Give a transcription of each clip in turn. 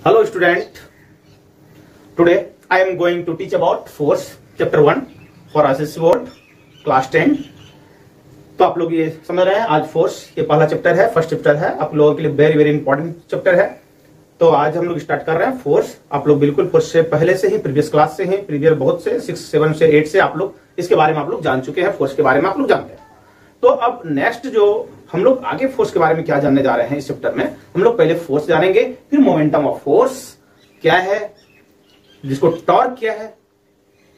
Hello student, today I am going to teach about force chapter 1 for SSC board class 10। तो आप लोग ये समझ रहे हैं, आज फोर्स ये पहला चैप्टर है, फर्स्ट चैप्टर है, आप लोगों के लिए वेरी वेरी इंपॉर्टेंट चैप्टर है। तो आज हम लोग स्टार्ट कर रहे हैं फोर्स। आप लोग बिल्कुल फोर्स से पहले से ही, प्रीवियस क्लास से ही, प्रीवियस बहुत से 6, 7 से 8 से आप लोग इसके बारे में आप लोग जान चुके हैं, फोर्स के बारे में आप लोग जानते हैं। तो अब नेक्स्ट जो हम लोग आगे फोर्स के बारे में क्या जानने जा रहे हैं इस चैप्टर में, हम लोग पहले फोर्स जानेंगे, फिर मोमेंटम ऑफ फोर्स क्या है, जिसको टॉर्क क्या है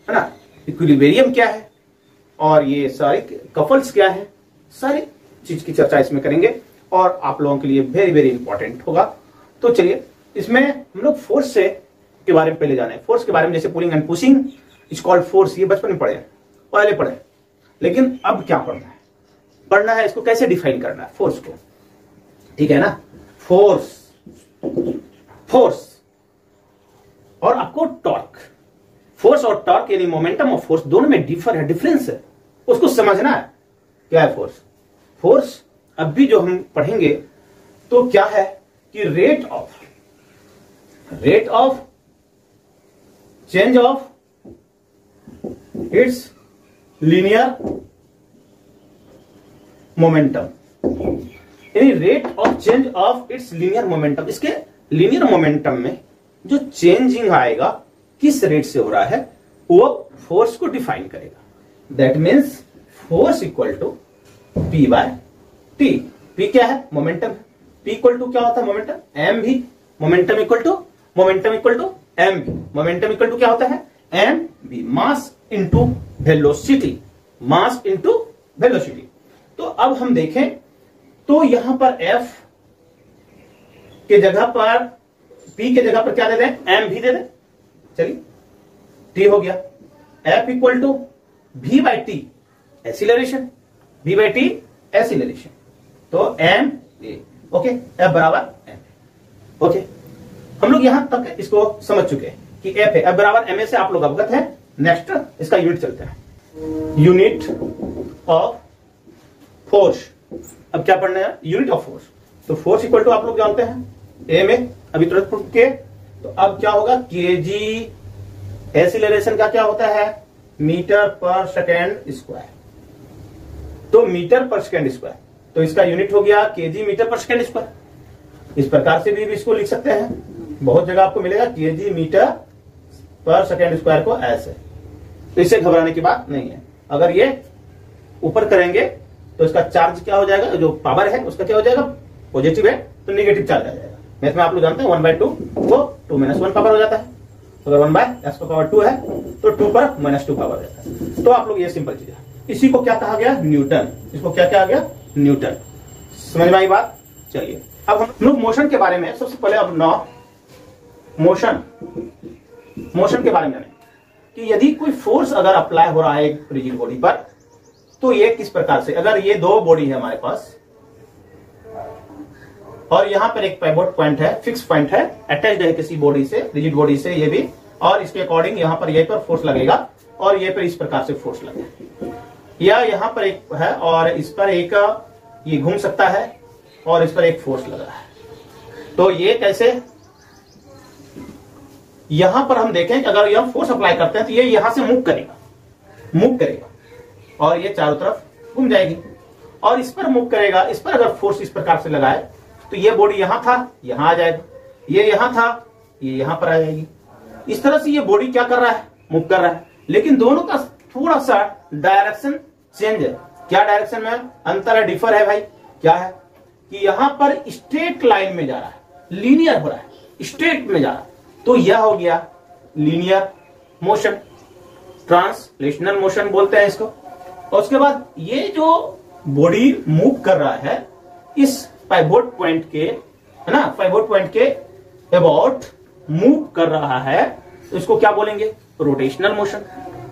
ना, इक्विलिब्रियम क्या है, और ये सारी कपल्स क्या है, सारी चीज की चर्चा इसमें करेंगे और आप लोगों के लिए वेरी वेरी इंपॉर्टेंट होगा। तो चलिए, इसमें हम लोग फोर्स से के बारे में पहले जाने। फोर्स के बारे में जैसे pulling and pushing is called force, ये बचपन में पढ़े, पहले पढ़े, लेकिन अब क्या पढ़ना है, पढ़ना है इसको कैसे डिफाइन करना है फोर्स को, ठीक है ना। फोर्स और आपको टॉर्क, फोर्स और टॉर्क यानी मोमेंटम ऑफ फोर्स, दोनों में डिफरेंस है, उसको समझना है। क्या है फोर्स? फोर्स अब भी जो हम पढ़ेंगे तो क्या है कि rate of change of its linear momentum, यानी rate of change of its linear momentum. इसके लीनियर मोमेंटम में जो चेंजिंग आएगा, किस रेट से हो रहा है, वो फोर्स को डिफाइन करेगा। That means force equal to P by T. P क्या है? मोमेंटम। पी इक्वल टू क्या होता है? Momentum. M V momentum equal to M V. Momentum equal to क्या होता है? M V, mass into velocity, mass into velocity. तो अब हम देखें तो यहां पर F के जगह पर, P के जगह पर क्या दे दें? M भी दे दें। चलिए, T हो गया। F equal to V by T acceleration, V by T acceleration, तो M A, ओके, F बराबर M। ओके, हम लोग यहां तक इसको समझ चुके हैं कि F है, F बराबर MA से आप लोग अवगत है। नेक्स्ट इसका यूनिट चलते हैं, यूनिट ऑफ फोर्स। अब क्या पढ़ना है? Unit of force. तो फोर्स इक्वल टू आप लोग जानते हैं ए में, अभी तुरंत प्रूफ किए। तो अब क्या होगा? केजी, एक्सीलरेशन का क्या होता है? मीटर पर सेकेंड स्क्वायर। तो मीटर पर सेकेंड स्क्वायर, तो इसका यूनिट हो गया केजी मीटर पर सेकेंड स्क्वायर। इस प्रकार से भी इसको लिख सकते हैं, बहुत जगह आपको मिलेगा केजी मीटर पर सेकेंड स्क्वायर को ऐसे। तो इससे घबराने की बात नहीं है। अगर ये ऊपर करेंगे तो इसका चार्ज क्या हो जाएगा, जो पावर है उसका क्या हो जाएगा? पॉजिटिव है तो नेगेटिव चार्ज आ जाएगा। मैथ में आप लोग जानते हैं 1/2 वो 2 - 1 पावर हो जाता है। अगर 1/s पर पावर 2 है तो 2 पर -2 पावर हो जाता है। तो आप लोग ये सिंपल चीज है। इसी को क्या कहा गया? न्यूटन। इसको क्या कहा गया? न्यूटन। समझ में आई बात? चलिए, अब हम लोग मोशन के बारे में सबसे पहले, अब मोशन के बारे में जाने कि यदि कोई फोर्स अगर अप्लाई हो रहा है एक रिजिड बॉडी पर, तो ये किस प्रकार से, अगर ये दो बॉडी है हमारे पास और यहां पर एक पाइवोट पॉइंट है, फिक्स पॉइंट है, अटैच्ड है किसी बॉडी से, रिजिड बॉडी से, ये भी, और इसके अकॉर्डिंग यहां पर ये पर फोर्स लगेगा और ये पर इस प्रकार से फोर्स लगेगा, या यहां पर एक है और इस पर एक ये घूम सकता है और इस पर एक फोर्स लग रहा है। तो ये कैसे, यहां पर हम देखें कि अगर यह फोर्स अप्लाई करते हैं तो ये यहां से मूव करेगा और ये चारों तरफ घूम जाएगी, और इस पर मूव करेगा। इस पर अगर फोर्स इस प्रकार से लगाए तो ये बॉडी यहां था, यहां आ जाएगा, ये यहां था, ये यहां पर आ जाएगी। इस तरह से ये बॉडी क्या कर रहा है? मूव कर रहा है, लेकिन दोनों का थोड़ा सा डायरेक्शन चेंज है। क्या डायरेक्शन में अंतर है, डिफर है भाई? क्या है कि यहां पर स्ट्रेट लाइन में जा रहा है, लीनियर हो रहा है, स्ट्रेट में जा रहा है, तो यह हो गया लीनियर मोशन, ट्रांसलेशनल मोशन बोलते हैं इसको। और उसके बाद ये जो बॉडी मूव कर रहा है इस पाइवोट पॉइंट के, है ना, पाइवोट पॉइंट के अबाउट मूव कर रहा है, तो इसको क्या बोलेंगे? Rotational motion.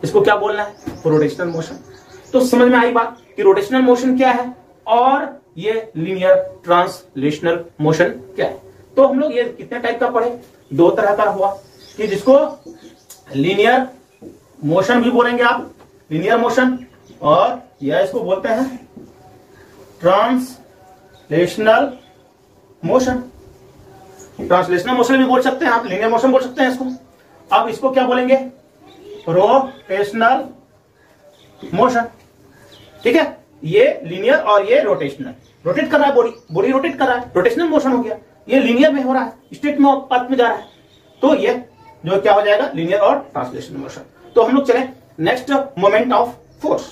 इसको क्या बोलना है? Rotational motion. तो समझ में आई बात कि रोटेशनल मोशन क्या है और ये लीनियर ट्रांसलेशनल मोशन क्या है। तो हम लोग ये कितने टाइप का पढ़े? 2 तरह का हुआ, कि जिसको लीनियर मोशन भी बोलेंगे आप, लीनियर मोशन, और यह इसको बोलते हैं ट्रांसलेशनल मोशन। ट्रांसलेशनल मोशन भी बोल सकते हैं आप, लीनियर मोशन बोल सकते हैं इसको। अब इसको क्या बोलेंगे, रोटेशनल मोशन। ठीक है, ये लीनियर और ये रोटेशनल, रोटेट कर रहा है बॉडी रोटेट कर रहा है, रोटेशनल मोशन हो गया। ये लीनियर में हो रहा है, स्ट्रेट में पाथ में जा रहा है, तो ये जो क्या हो जाएगा, लीनियर और ट्रांसलेशनल मोशन। तो हम लोग चले next, moment of force.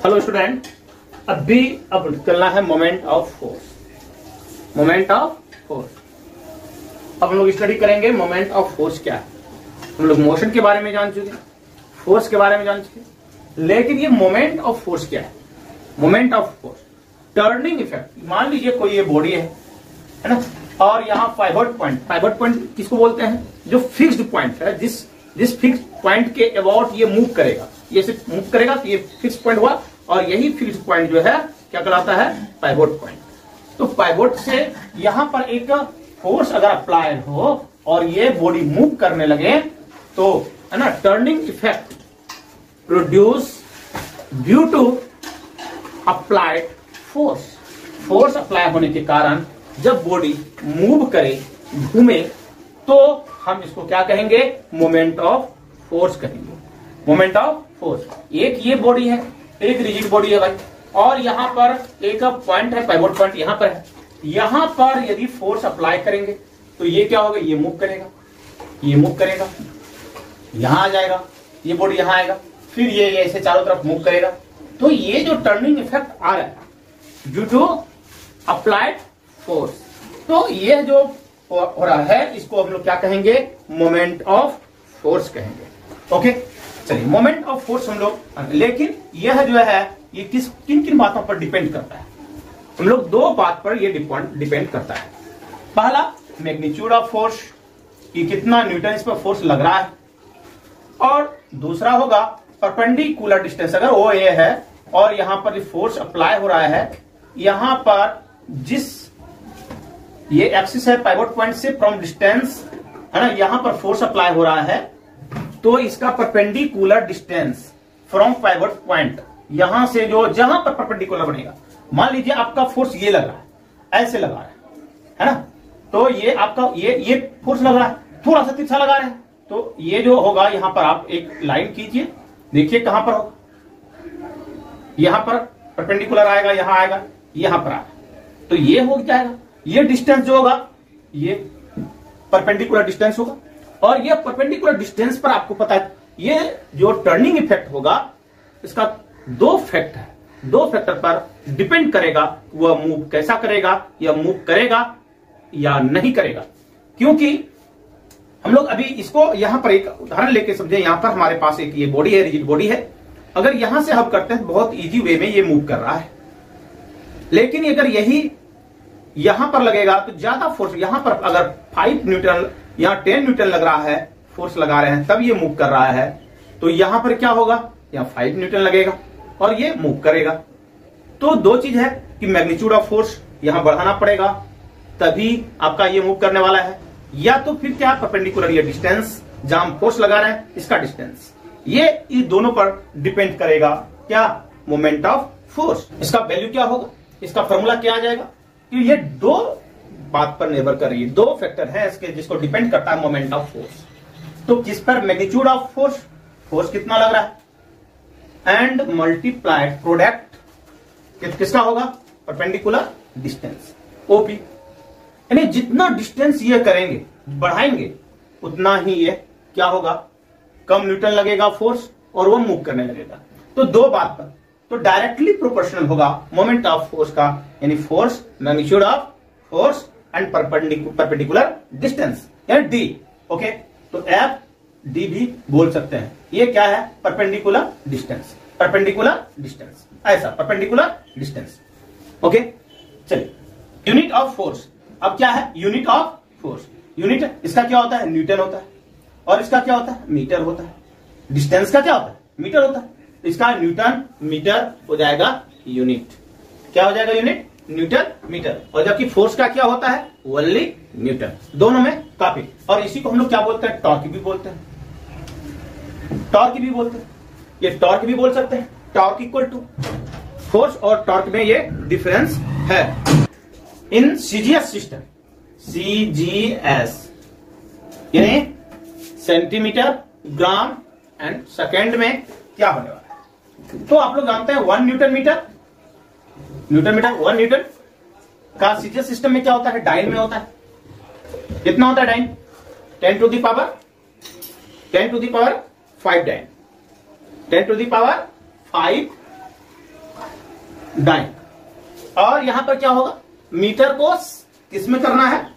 Hello student, अब चलना है moment of force. Moment of force अब हम लोग स्टडी करेंगे। मोमेंट ऑफ फोर्स क्या है? हम लोग मोशन के बारे में जान चुके, फोर्स के बारे में जान चुके, लेकिन ये मोमेंट ऑफ फोर्स क्या है? Moment of force turning effect. मान लीजिए कोई ये बॉडी है ना, और यहाँ पाइवट पॉइंट किसको बोलते हैं? जो फिक्स्ड पॉइंट है, जिस फिक्स्ड पॉइंट के अबाउट ये मूव करेगा, ये सिर्फ मूव करेगा तो ये फिक्स्ड पॉइंट हुआ, और यही फिक्स्ड पॉइंट जो है क्या कहलाता है? Pivot point. तो पाइवट से यहां पर एक फोर्स अगर अप्लाई हो और ये बॉडी मूव करने लगे तो है ना, turning effect produce due to applied force apply होने के कारण जब बॉडी मूव करे, घूमे, तो हम इसको क्या कहेंगे? मोमेंट ऑफ फोर्स कहेंगे। Moment of force. एक ये बॉडी है, एक रिजिड बॉडी है भाई, और यहां पर एक पॉइंट है, पाइवट पॉइंट यहां पर है। यहां पर यदि फोर्स अप्लाई करेंगे तो ये क्या होगा? ये मूव करेगा, ये मूव करेगा, यहां आ जाएगा, ये बॉडी यहां आएगा, फिर ये ऐसे चारों तरफ मूव करेगा। तो ये जो टर्निंग इफेक्ट आ रहा है ड्यू टू अप्लाइड फोर्स, तो ये जो हो रहा है इसको हम लोग क्या कहेंगे? मोमेंट ऑफ फोर्स कहेंगे। ओके, चलिए मोमेंट ऑफ फोर्स हम लोग, लेकिन यह जो है ये किन किन बातों पर डिपेंड करता है? हम लोग दो बात पर ये डिपेंड करता है। पहला, मैग्नीट्यूड ऑफ फोर्स, कि कितना न्यूटन इस पर फोर्स लग रहा है, और दूसरा होगा परपेंडिकुलर डिस्टेंस। अगर वो ये है और यहां पर फोर्स अप्लाई हो रहा है, यहां पर जिस ये एक्सिस है पाइवट पॉइंट से फ्रॉम डिस्टेंस, है ना, यहां पर फोर्स अप्लाई हो रहा है, तो इसका perpendicular distance from pivot point, यहां से जो जहां पर परपेंडिकुलर बनेगा, मान लीजिए आपका फोर्स ये लग रहा है, ऐसे लगा है ना, तो ये आपका ये फोर्स लग रहा है, थोड़ा सा तिरछा लगा रहे हैं, तो ये जो होगा यहां पर आप एक लाइन कीजिए, देखिए कहां पर होगा, यहां पर परपेंडिकुलर आएगा, यहां आएगा, यहां पर आएगा, तो ये हो जाएगा। ये डिस्टेंस जो होगा ये परपेंडिकुलर डिस्टेंस होगा, और ये परपेंडिकुलर डिस्टेंस पर आपको पता है ये जो टर्निंग इफेक्ट होगा इसका दो फैक्ट है, दो फैक्टर पर डिपेंड करेगा, वह मूव कैसा करेगा, या मूव करेगा या नहीं करेगा। क्योंकि हम लोग अभी इसको यहां पर एक उदाहरण लेके समझे, यहां पर हमारे पास एक ये बॉडी है, रिजिड बॉडी है, अगर यहां से हम करते हैं बहुत इजी वे में ये मूव कर रहा है, लेकिन अगर यही यहां पर लगेगा तो ज्यादा फोर्स, यहां पर अगर 5 न्यूटन या 10 न्यूटन लग रहा है, फोर्स लगा रहे हैं तब ये मूव कर रहा है, तो यहां पर क्या होगा, यहां 5 न्यूटन लगेगा और ये मूव करेगा। तो दो चीज है कि मैग्नीट्यूड ऑफ फोर्स यहां बढ़ाना पड़ेगा तभी आपका ये मूव करने वाला है, या तो फिर क्या परपेंडिकुलर ये डिस्टेंस जहां हम फोर्स लगा रहे हैं इसका डिस्टेंस, ये इन दोनों पर डिपेंड करेगा क्या, मोमेंट ऑफ फोर्स। इसका वैल्यू क्या होगा, इसका फॉर्मूला क्या आ जाएगा, कि ये दो बात पर निर्भर कर रही है, दो फैक्टर है इसके जिसको डिपेंड करता है मोमेंट ऑफ फोर्स। तो किस पर, मैग्नीट्यूड ऑफ फोर्स, फोर्स कितना लग रहा है, एंड मल्टीप्लाइड प्रोडक्ट किसका होगा, परपेंडिकुलर डिस्टेंस, ओपी। यानी जितना डिस्टेंस ये करेंगे, बढ़ाएंगे, उतना ही ये क्या होगा, कम न्यूटन लगेगा फोर्स और वो मूव करने लगेगा। तो दो बात पर तो डायरेक्टली प्रोपोर्शनल होगा मोमेंट ऑफ फोर्स का, यानी force, magnitude of force and perpendicular distance, यानी डी। ओके, तो एफ डी भी बोल सकते हैं। ये क्या है, परपेंडिकुलर डिस्टेंस, परपेंडिकुलर डिस्टेंस, ऐसा परपेंडिकुलर डिस्टेंस। ओके, चलिए यूनिट ऑफ फोर्स। अब क्या है, यूनिट ऑफ फोर्स, यूनिट इसका क्या होता है, न्यूटन होता है, और इसका क्या होता है, मीटर होता है। डिस्टेंस का क्या होता है, मीटर होता है, इसका न्यूटन मीटर हो जाएगा यूनिट, क्या हो जाएगा यूनिट, न्यूटन मीटर। और जबकि फोर्स का क्या होता है, ओनली न्यूटन, दोनों में काफी। और इसी को हम लोग क्या बोलते हैं, टॉर्क भी बोलते हैं, टॉर्क भी बोलते हैं, ये टॉर्क भी बोल सकते हैं। टॉर्क इक्वल टू फोर्स और टॉर्क में ये डिफरेंस है। इन सीजीएस सिस्टम, CGS, यानी सेंटीमीटर, ग्राम एंड सेकेंड में क्या होने वाला है। तो आप लोग जानते हैं 1 न्यूटन मीटर, 1 न्यूटन का सीजीएस सिस्टम में क्या होता है, डाइन में होता है। कितना होता है dyne? 10 to the power 5 dyne, 10 to the power 5 dyne. और यहां पर क्या होगा, मीटर को किसमें करना है,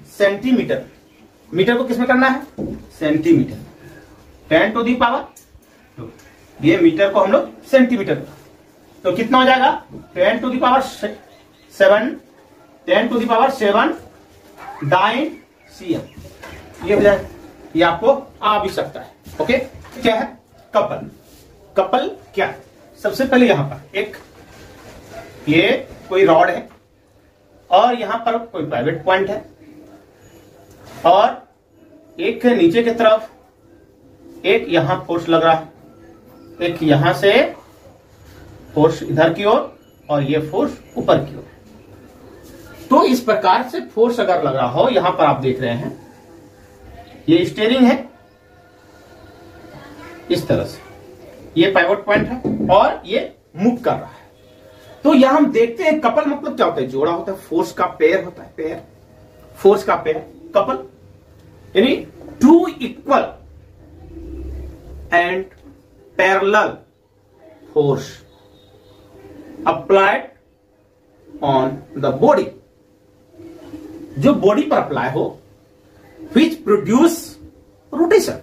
सेंटीमीटर, मीटर को किसमें करना है, सेंटीमीटर, 10 टू दी पावर 2, ये मीटर को हम लोग सेंटीमीटर, तो कितना हो जाएगा 10 to the power 7, 10 to the power 7 dyne cm, ये हो जाएगा। ये आपको आ भी सकता है। ओके, क्या है कपल, कपल क्या है, सबसे पहले यहां पर एक ये कोई रॉड है और यहां पर कोई पाइवट पॉइंट है और एक नीचे की तरफ एक यहां फोर्स लग रहा है, एक यहां से फोर्स इधर की ओर और ये फोर्स ऊपर की ओर। तो इस प्रकार से फोर्स अगर लग रहा हो, यहां पर आप देख रहे हैं ये स्टीयरिंग है, इस तरह से ये पाइवट पॉइंट है और ये मूव कर रहा है। तो यहां हम देखते हैं कपल मतलब क्या होता है, जोड़ा होता है, फोर्स का पेयर होता है, पेयर, फोर्स का पेयर, कपल यानी 2 equal and parallel force applied on the body, जो बॉडी पर अप्लाई हो, विच प्रोड्यूस रोटेशन,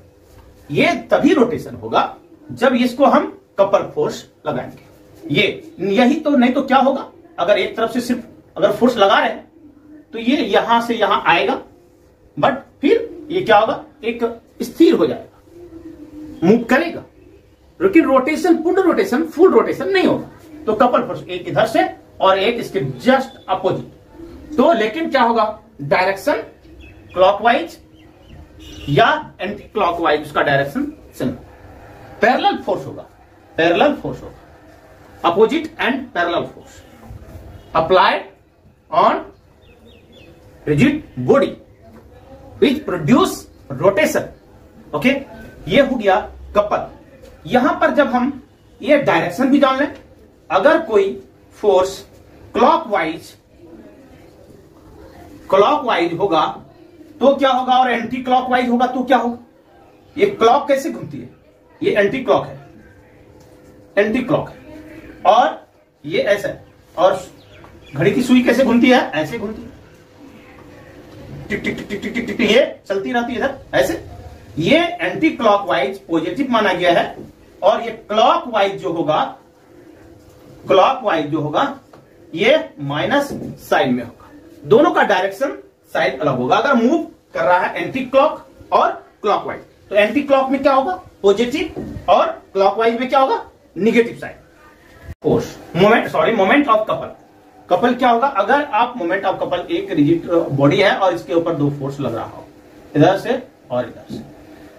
ये तभी रोटेशन होगा जब इसको हम कपल फोर्स लगाएंगे। यही तो, नहीं तो क्या होगा, अगर एक तरफ से सिर्फ अगर फोर्स लगा रहे हैं तो ये यहां से यहां आएगा, बट फिर ये क्या होगा, एक स्थिर हो जाएगा, मूव करेगा, लेकिन रोटेशन, पूर्ण रोटेशन, फुल रोटेशन नहीं होगा। तो कपल फोर्स एक इधर से और एक इसके जस्ट अपोजिट। तो लेकिन क्या होगा, डायरेक्शन क्लॉकवाइज या एंटी क्लॉकवाइज, उसका डायरेक्शन सेम। पैरेलल फोर्स होगा, पैरेलल फोर्स होगा, opposite and parallel force applied on rigid body which produce rotation। Okay, ये हो गया कपल। यहां पर जब हम ये डायरेक्शन भी जान लें, अगर कोई फोर्स क्लॉकवाइज होगा तो क्या होगा, और एंटी क्लॉकवाइज होगा तो क्या होगा। ये क्लॉक कैसे घूमती है, ये एंटी क्लॉक है, एंटी क्लॉक है, और ये ऐसा है, और घड़ी की सुई कैसे घूमती है, ऐसे घूमती है, टिक टिक टिक टिक टिक टिक, ये चलती रहती है इधर ऐसे। ये एंटी क्लॉकवाइज पॉजिटिव माना गया है, और ये क्लॉकवाइज जो होगा ये माइनस साइन में होगा। दोनों का डायरेक्शन साइन अलग होगा अगर मूव कर रहा है एंटी क्लॉक और क्लॉकवाइज। तो एंटी क्लॉक में क्या होगा, पॉजिटिव, और क्लॉकवाइज में क्या होगा, negative sign. Force, moment of couple, couple क्या होगा, अगर आप मोमेंट ऑफ कपल, एक रिजिड बॉडी है और इसके ऊपर 2 फोर्स लग रहा हो, इधर से और इधर से,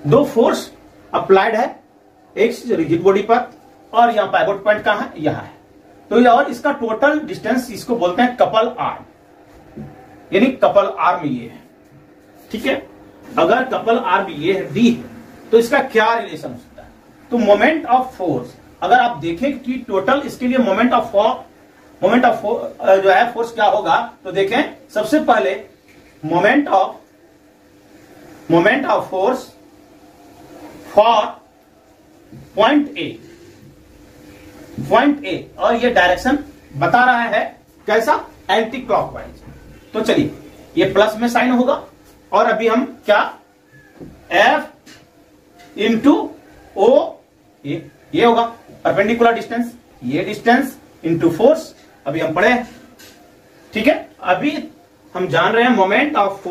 2 फोर्स अप्लाइड है एक रिजिड बॉडी पर, और यहां पाइवट पॉइंट कहां है, यहां है। तो और इसका टोटल डिस्टेंस, इसको बोलते हैं कपल आर्म, यानी कपल आर्म ये है, ठीक है। अगर कपल आर्म ये है, डी है, तो इसका क्या रिलेशन हो सकता है। तो मोमेंट ऑफ फोर्स, अगर आप देखें कि टोटल इसके लिए मोमेंट ऑफ जो है फोर्स क्या होगा, तो देखें सबसे पहले moment of force for point A, और ये डायरेक्शन बता रहा है कैसा, एंटी क्लॉकवाइज। तो चलिए ये प्लस में साइन होगा, और अभी हम क्या, F इंटू ओ, ये होगा परपेंडिकुलर डिस्टेंस, ये डिस्टेंस इंटू फोर्स, अभी हम पढ़े, ठीक है। अभी हम जान रहे हैं moment of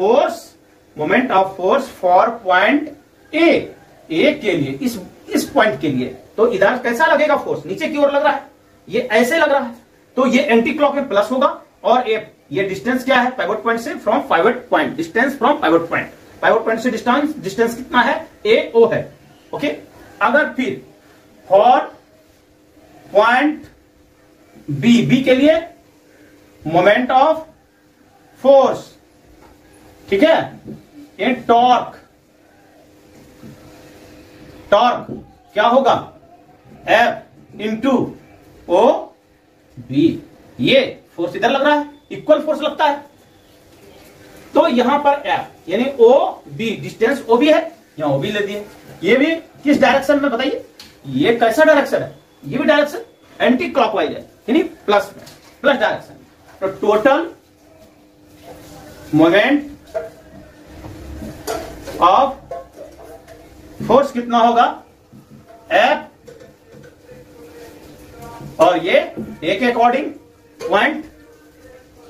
force for point A के लिए, इस पॉइंट के लिए। तो इधर कैसा लगेगा फोर्स, नीचे की ओर लग रहा है, ये ऐसे लग रहा है, तो ये एंटी क्लॉक में प्लस होगा, और ये डिस्टेंस क्या है, पाइवट पॉइंट से, from pivot point, distance from pivot point से डिस्टेंस कितना है, AO है, ओके। अगर फिर फॉर पॉइंट बी के लिए मोमेंट ऑफ फोर्स ठीक है। ये टॉर्क क्या होगा, F इंटू ओ बी। ये फोर्स इधर लग रहा है, इक्वल फोर्स लगता है, तो यहां पर F यानी O B, distance O B है, यहां ओ बी ले दिए। ये भी किस डायरेक्शन में बताइए, ये कैसा डायरेक्शन है, ये भी डायरेक्शन एंटी क्लॉकवाइज है, यानी प्लस में, प्लस डायरेक्शन। तो टोटल मोमेंट ऑफ फोर्स कितना होगा, F, और ये A के अकॉर्डिंग पॉइंट,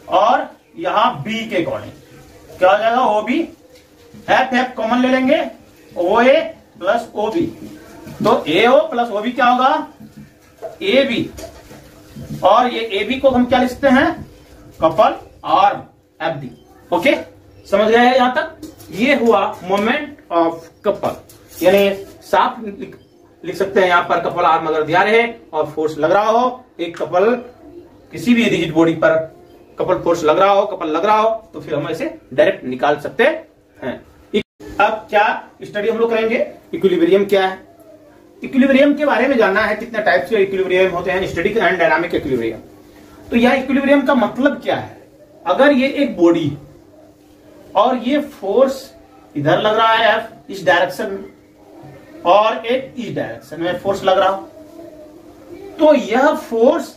और यहां B के अकॉर्डिंग क्या हो जाएगा, OB, F कॉमन ले लेंगे, OA प्लस OB, तो AO प्लस OB क्या होगा, AB, और ये AB को हम क्या लिख सकते हैं, कपल आर्म, FD। ओके, समझ गए यहां तक। ये हुआ मोमेंट ऑफ कपल, यानी साफ लिख सकते हैं यहां पर, कपल आर्म अगर दिया रहे और फोर्स लग रहा हो, एक कपल किसी भी रिजिड बॉडी पर कपल फोर्स लग रहा हो, कपल लग रहा हो, तो फिर हम इसे डायरेक्ट निकाल सकते हैं। अब क्या स्टडी हम लोग करेंगे, इक्विलिब्रियम क्या है। इक्विलिब्रियम के बारे में जानना है, कितने टाइप्स के इक्विलिब्रियम होते हैं, स्टैटिक एंड डायनामिक इक्विलिब्रियम। तो यह इक्विलिब्रियम का मतलब क्या है, अगर ये एक बॉडी और ये फोर्स इधर लग रहा है F इस डायरेक्शन में, और एक इस डायरेक्शन में फोर्स लग रहा हो, तो यह फोर्स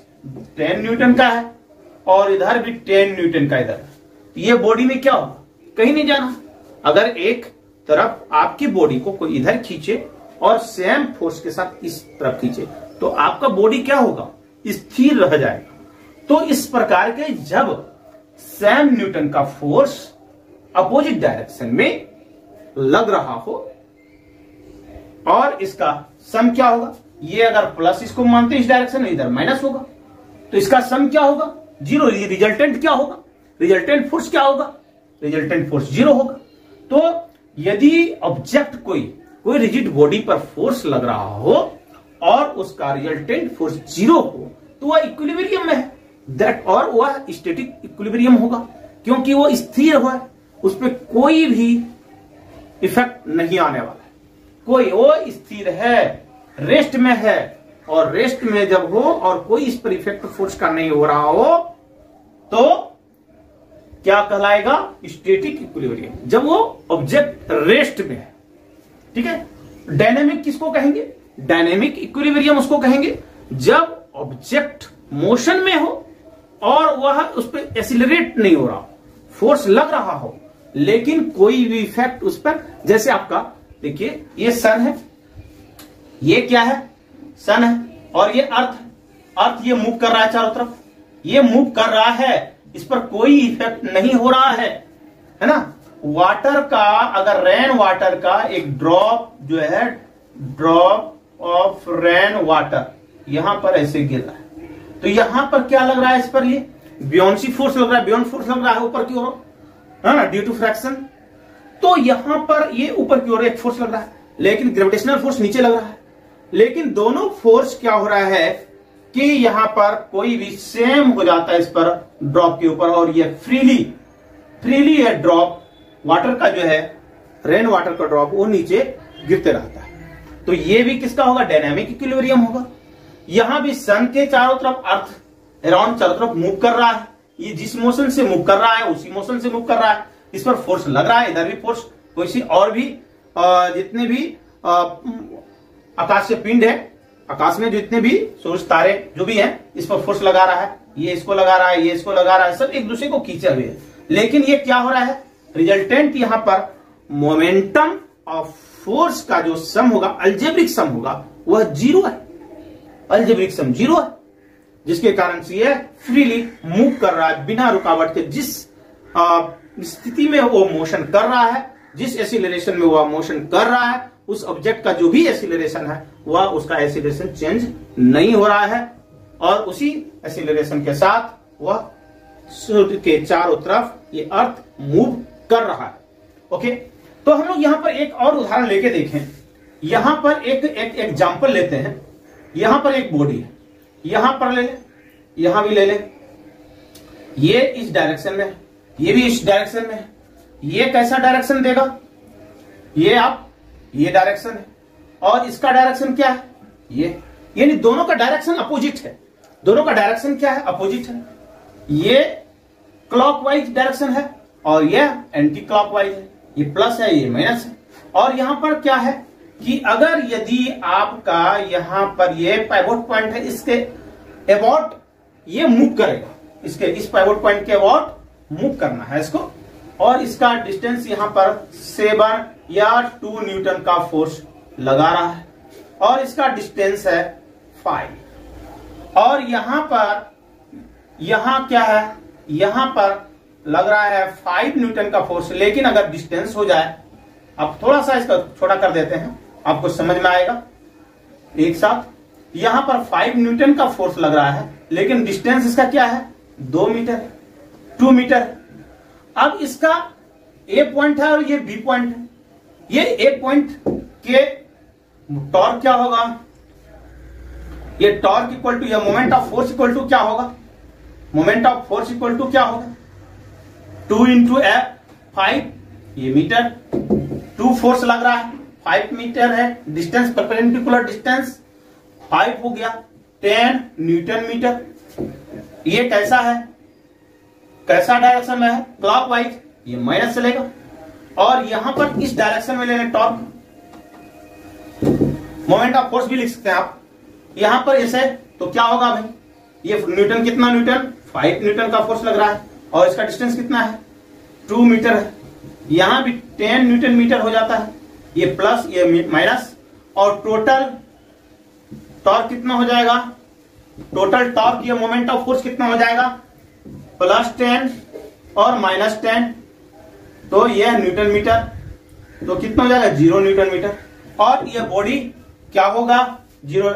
10 न्यूटन का है और इधर भी 10 न्यूटन का इधर। तो ये बॉडी में क्या होगा, कहीं नहीं जाना। अगर एक तरफ आपकी बॉडी को कोई इधर खींचे और सेम फोर्स के साथ इस तरफ खींचे, तो आपका बॉडी क्या होगा, स्थिर रह जाएगा। तो इस प्रकार के जब सेम न्यूटन का फोर्स अपोजिट डायरेक्शन में लग रहा हो और इसका सम क्या होगा, ये अगर प्लस इसको मानते इस डायरेक्शन में, इधर माइनस होगा, तो इसका सम क्या होगा, जीरो। रिजल्टेंट क्या होगा, रिजल्टेंट फोर्स क्या होगा, रिजल्टेंट फोर्स जीरो होगा। तो यदि ऑब्जेक्ट कोई रिजिड बॉडी पर फोर्स लग रहा हो और उसका रिजल्टेंट फोर्स जीरो हो, तो वह इक्विलिब्रियम में है, दैट, और वह स्टैटिक इक्विलिब्रियम होगा, क्योंकि वो स्थिर हुआ है, उस पर कोई भी इफेक्ट नहीं आने वाला है, वो स्थिर है, रेस्ट में है, और रेस्ट में जब हो और कोई इस पर इफेक्ट फोर्स का नहीं हो रहा हो, तो क्या कहलाएगा, स्टैटिक इक्विलिब्रियम, जब वो ऑब्जेक्ट रेस्ट में है। ठीक है। डायनेमिक किसको कहेंगे, डायनेमिक इक्विलिब्रियम उसको कहेंगे जब ऑब्जेक्ट मोशन में हो और वह उस पर एक्सीलरेट नहीं हो रहा, फोर्स लग रहा हो, लेकिन कोई भी इफेक्ट उस पर, जैसे आपका देखिए ये सन है, ये क्या है, सन है, और ये अर्थ ये मूव कर रहा है चारों तरफ, ये मूव कर रहा है, इस पर कोई इफेक्ट नहीं हो रहा है ना। वाटर का, अगर रेन वाटर का एक ड्रॉप जो है, ड्रॉप ऑफ रेन वाटर यहां पर ऐसे गिर रहा है, तो यहां पर क्या लग रहा है, इस पर ये बियॉन्सी फोर्स लग रहा है, बियॉन्ड फोर्स लग रहा है ऊपर की ओर, है ना, ड्यू टू फ्रैक्शन। तो यहां पर ये ऊपर की ओर एक फोर्स लग रहा है, लेकिन ग्रेविटेशनल फोर्स नीचे लग रहा है। लेकिन दोनों फोर्स क्या हो रहा है कि यहां पर कोई भी सेम हो जाता है इस पर ड्रॉप के ऊपर, और ये फ्रीली है ड्रॉप वाटर का जो है, रेन वाटर का ड्रॉप वो नीचे गिरते रहता है। तो ये भी किसका होगा, डायनामिक इक्विलिब्रियम होगा। यहां भी सन के चारों तरफ अर्थ अराउंड चारों तरफ मूव कर रहा है, ये जिस मोशन से मूव कर रहा है उसी मोशन से मूव कर रहा है, इस पर फोर्स लग रहा है, इधर भी फोर्स, कोई और भी जितने भी आकाशीय पिंड है, आकाश में जितने भी सूरज तारे जो भी हैं, इस पर फोर्स लगा रहा है, ये इसको लगा रहा है, ये इसको लगा रहा है, सब एक दूसरे को खींचे हुए है। लेकिन ये क्या हो रहा है, रिजल्टेंट यहां पर मोमेंटम ऑफ फोर्स का जो सम होगा, अलजेब्रिक सम होगा, वह जीरो है, अलजेब्रिक सम जीरो है, जिसके कारण से यह फ्रीली मूव कर रहा है बिना रुकावट के। जिस स्थिति में वो मोशन कर रहा है, जिस एक्सीलरेशन में वह मोशन कर रहा है, उस ऑब्जेक्ट का जो भी एक्सीलरेशन है वह उसका एक्सीलरेशन चेंज नहीं हो रहा है, और उसी एक्सीलरेशन के साथ वह सूर्य के चारों तरफ ये अर्थ मूव कर रहा है। ओके, तो हम लोग यहां पर एक और उदाहरण लेके देखें। यहां पर एक एग्जांपल लेते हैं। यहां पर एक बॉडी है, यहां पर ले लें, यहां भी ले लें, ये इस डायरेक्शन में है, ये भी इस डायरेक्शन में है, ये कैसा डायरेक्शन देगा, ये डायरेक्शन है और इसका डायरेक्शन क्या है, ये, यानी दोनों का डायरेक्शन अपोजिट है। दोनों का डायरेक्शन क्या है, अपोजिट है। ये क्लॉकवाइज डायरेक्शन है और ये एंटी क्लॉकवाइज है, ये प्लस है ये माइनस है। और यहां पर क्या है कि अगर यदि आपका यहां पर ये पाइवोट पॉइंट है, इसके अबाउट ये मूव करेगा, इसके इस पाइवोट पॉइंट के अबाउट मूव करना है इसको, और इसका डिस्टेंस यहां पर 7 या 2 न्यूटन का फोर्स लगा रहा है और इसका डिस्टेंस है 5। और यहां क्या है, यहां पर लग रहा है 5 न्यूटन का फोर्स, लेकिन अगर डिस्टेंस हो जाए, अब थोड़ा सा इसका छोटा कर देते हैं, आपको समझ में आएगा एक साथ। यहां पर 5 न्यूटन का फोर्स लग रहा है, लेकिन डिस्टेंस इसका क्या है, 2 मीटर, 2 मीटर। अब इसका ए पॉइंट है और ये बी पॉइंट है। ये ए पॉइंट के टॉर्क क्या होगा, ये टॉर्क इक्वल टू या moment of force equal to क्या होगा, moment of force equal to क्या होगा, 2 इंटू एफ 5, ये मीटर, 2 फोर्स लग रहा है, 5 मीटर है, डिस्टेंस परपेंडिकुलर डिस्टेंस 5 हो गया, 10 न्यूटन मीटर। ये कैसा है, कैसा डायरेक्शन में है, क्लॉकवाइज, ये माइनस चलेगा। और यहां पर इस डायरेक्शन में लेने टॉर्क, मोमेंट ऑफ फोर्स भी लिख सकते हैं आप यहां पर ऐसे, तो क्या होगा भाई, ये न्यूटन, कितना न्यूटन, 5 न्यूटन का फोर्स लग रहा है और इसका डिस्टेंस कितना है, 2 मीटर है। यहां भी 10 न्यूटन मीटर हो जाता है, ये प्लस ये माइनस, और टोटल टॉर्क कितना हो जाएगा, टोटल टॉर्क ये मोमेंट ऑफ फोर्स कितना हो जाएगा, +10 और -10, तो यह न्यूटन मीटर, तो कितना हो जाएगा, 0 न्यूटन मीटर। और यह बॉडी क्या होगा, 0,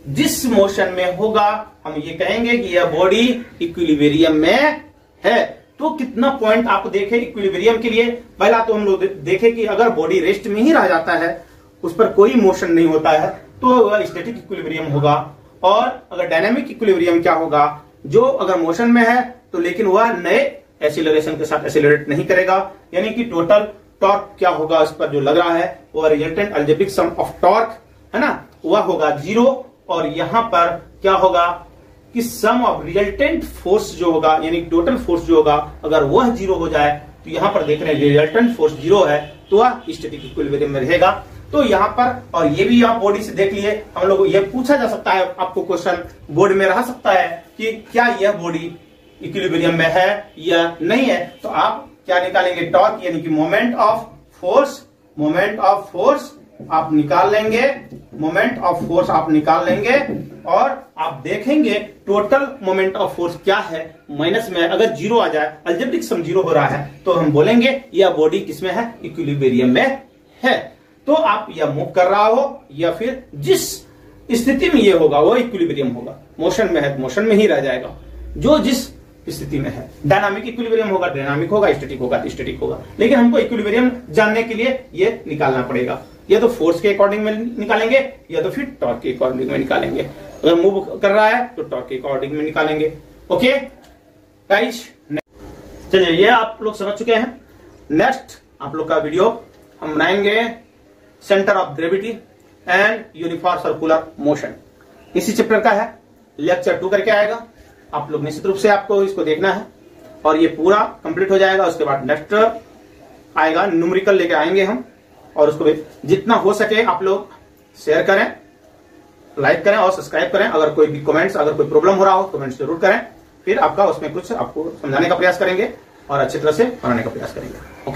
जिस मोशन में होगा हम ये कहेंगे कि यह बॉडी इक्विलिब्रियम में है। तो कितना पॉइंट आप देखें इक्विलिब्रियम के लिए, पहला तो हम लोग देखें कि अगर बॉडी रेस्ट में ही रह जाता है, उस पर कोई मोशन नहीं होता है, तो वह स्टैटिक इक्विलिब्रियम होगा। और अगर डायनामिक इक्विलिब्रियम क्या होगा, जो अगर मोशन में है तो लेकिन वह नए एक्सीलरेशन के साथ एक्सीलरेट नहीं करेगा, यानी कि टोटल टॉर्क क्या होगा इस पर जो लग रहा है, वह resultant algebraic sum of torque है ना, वह होगा 0। और यहां पर क्या होगा कि सम ऑफ रिजल्टेंट फोर्स जो होगा, यानी टोटल फोर्स जो होगा, अगर वह 0 हो जाए, तो यहां पर देख रहे हैं रिजल्टेंट फोर्स 0 है, तो वह स्टैटिक इक्विलिब्रियम में रहेगा। तो यहां पर, और ये भी आप बॉडी से देख लिए, हम लोग ये पूछा जा सकता है, आपको क्वेश्चन बोर्ड में रह सकता है कि क्या यह बॉडी इक्विलिब्रियम में है या नहीं है, तो आप क्या निकालेंगे, टॉर्क, यानी कि moment of force, moment of force आप निकाल लेंगे, मोमेंट ऑफ फोर्स आप निकाल लेंगे, और आप देखेंगे टोटल मोमेंट ऑफ फोर्स क्या है, माइनस में अगर 0 आ जाए, अलजेब्रिक सम 0 हो रहा है, तो हम बोलेंगे यह बॉडी किसमें है, इक्विलिब्रियम में है। तो आप यह मूव कर रहा हो या फिर जिस स्थिति में ये होगा वो इक्विलिब्रियम होगा, मोशन में है तो मोशन में ही रह जाएगा, जो जिस स्थिति में है। डायनामिक इक्विलिब्रियम होगा डायनामिक होगा, स्टैटिक होगा तो स्टैटिक होगा, लेकिन हमको इक्विलिब्रियम जानने के लिए ये निकालना पड़ेगा, या तो फोर्स के अकॉर्डिंग में निकालेंगे या तो फिर टॉर्क के अकॉर्डिंग में निकालेंगे। अगर मूव कर रहा है तो टॉर्क के अकॉर्डिंग में निकालेंगे। ओके गाइस, चलिए ये आप लोग समझ चुके हैं। नेक्स्ट आप लोग का वीडियो हम बनाएंगे centre of gravity and uniform circular motion, इसी चैप्टर का है, लेक्चर 2 करके आएगा। आप लोग निश्चित रूप से आपको इसको देखना है और ये पूरा कंप्लीट हो जाएगा। उसके बाद नेक्स्ट आएगा, न्यूमेरिकल लेके आएंगे हम, और उसको जितना हो सके आप लोग शेयर करें, लाइक करें और सब्सक्राइब करें। अगर कोई भी कमेंट्स, अगर कोई प्रॉब्लम हो रहा हो कमेंट्स जरूर करें, फिर आपका उसमें कुछ आपको समझाने का प्रयास करेंगे और अच्छी तरह से बनाने का प्रयास करेंगे। ओके।